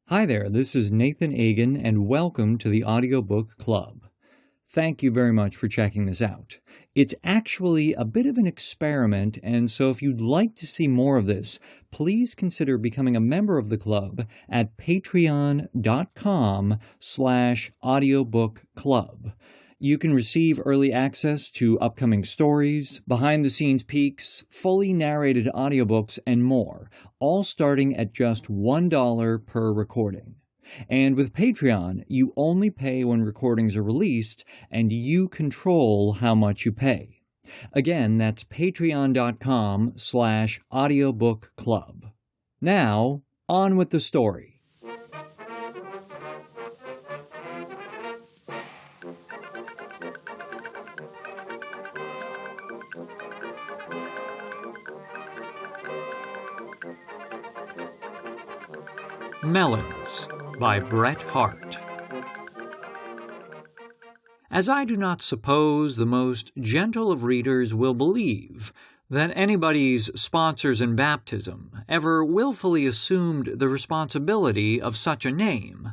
Hi there, this is Nathan Agan, and welcome to the Audiobook Club. Thank you very much for checking this out. It's actually a bit of an experiment, and so if you'd like to see more of this, please consider becoming a member of the club at patreon.com/audiobookclub. You can receive early access to upcoming stories, behind-the-scenes peeks, fully narrated audiobooks, and more, all starting at just $1 per recording. And with Patreon, you only pay when recordings are released, and you control how much you pay. Again, that's patreon.com/audiobookclub. Now, on with the story. Melons by Bret Harte. As I do not suppose the most gentle of readers will believe that anybody's sponsors in baptism ever willfully assumed the responsibility of such a name,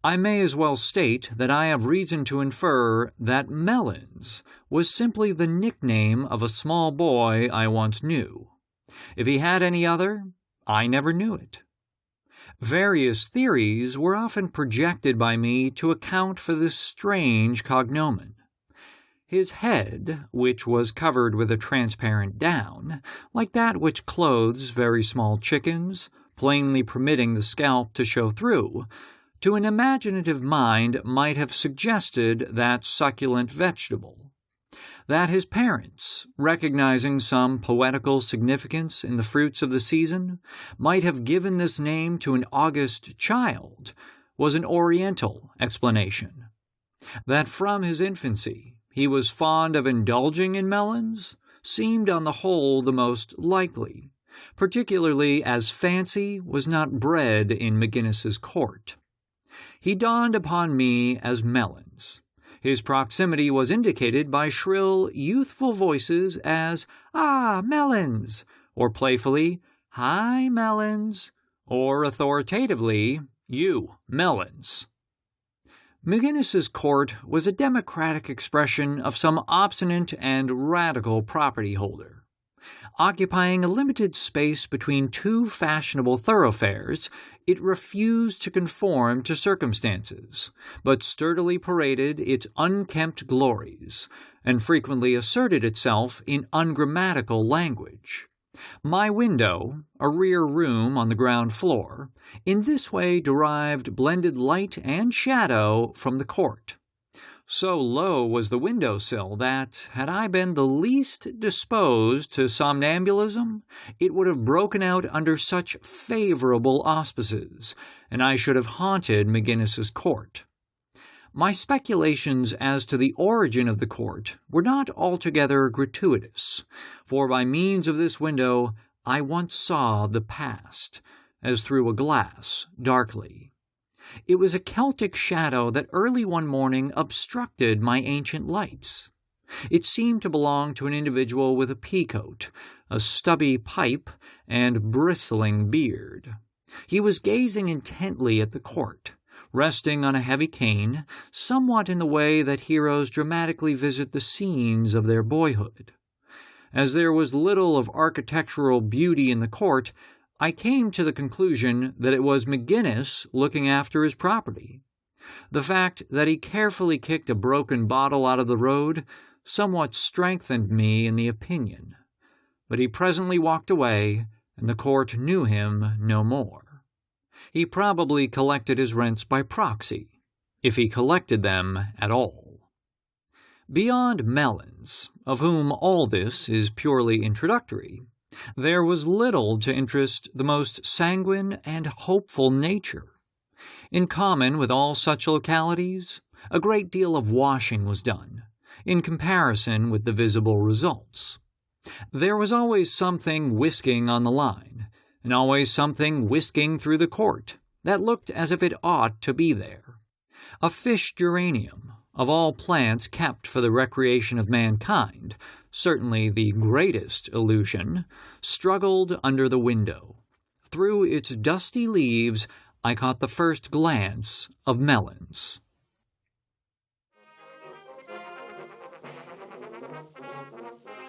I may as well state that I have reason to infer that Melons was simply the nickname of a small boy I once knew. If he had any other, I never knew it. Various theories were often projected by me to account for this strange cognomen. His head, which was covered with a transparent down, like that which clothes very small chickens, plainly permitting the scalp to show through, to an imaginative mind might have suggested that succulent vegetable. That his parents, recognizing some poetical significance in the fruits of the season, might have given this name to an august child was an Oriental explanation. That from his infancy he was fond of indulging in melons seemed on the whole the most likely, particularly as fancy was not bred in McGinnis's court. He dawned upon me as Melons. His proximity was indicated by shrill, youthful voices as, "Ah, Melons!" or playfully, "Hi, Melons!" or authoritatively, "You, Melons!" McGinnis's court was a democratic expression of some obstinate and radical property holder. Occupying a limited space between two fashionable thoroughfares, it refused to conform to circumstances, but sturdily paraded its unkempt glories, and frequently asserted itself in ungrammatical language. My window, a rear room on the ground floor, in this way derived blended light and shadow from the court. So low was the window-sill that, had I been the least disposed to somnambulism, it would have broken out under such favorable auspices, and I should have haunted McGinnis's court. My speculations as to the origin of the court were not altogether gratuitous, for by means of this window I once saw the past, as through a glass, darkly. It was a Celtic shadow that early one morning obstructed my ancient lights. It seemed to belong to an individual with a peacoat, a stubby pipe, and bristling beard. He was gazing intently at the court, resting on a heavy cane, somewhat in the way that heroes dramatically visit the scenes of their boyhood. As there was little of architectural beauty in the court, I came to the conclusion that it was McGinnis looking after his property. The fact that he carefully kicked a broken bottle out of the road somewhat strengthened me in the opinion. But he presently walked away, and the court knew him no more. He probably collected his rents by proxy, if he collected them at all. Beyond Melons, of whom all this is purely introductory, there was little to interest the most sanguine and hopeful nature. In common with all such localities, a great deal of washing was done, in comparison with the visible results. There was always something whisking on the line, and always something whisking through the court, that looked as if it ought to be there. A fish geranium, of all plants kept for the recreation of mankind, certainly the greatest illusion, struggled under the window. Through its dusty leaves, I caught the first glance of Melons.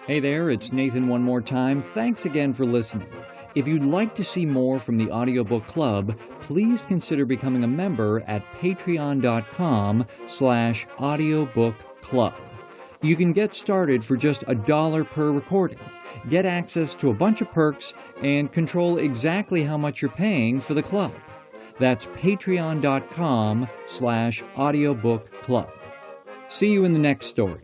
Hey there, it's Nathan one more time. Thanks again for listening. If you'd like to see more from the Audiobook Club, please consider becoming a member at patreon.com/audiobookclub. You can get started for just $1 per recording, get access to a bunch of perks, and control exactly how much you're paying for the club. That's patreon.com/audiobookclub. See you in the next story.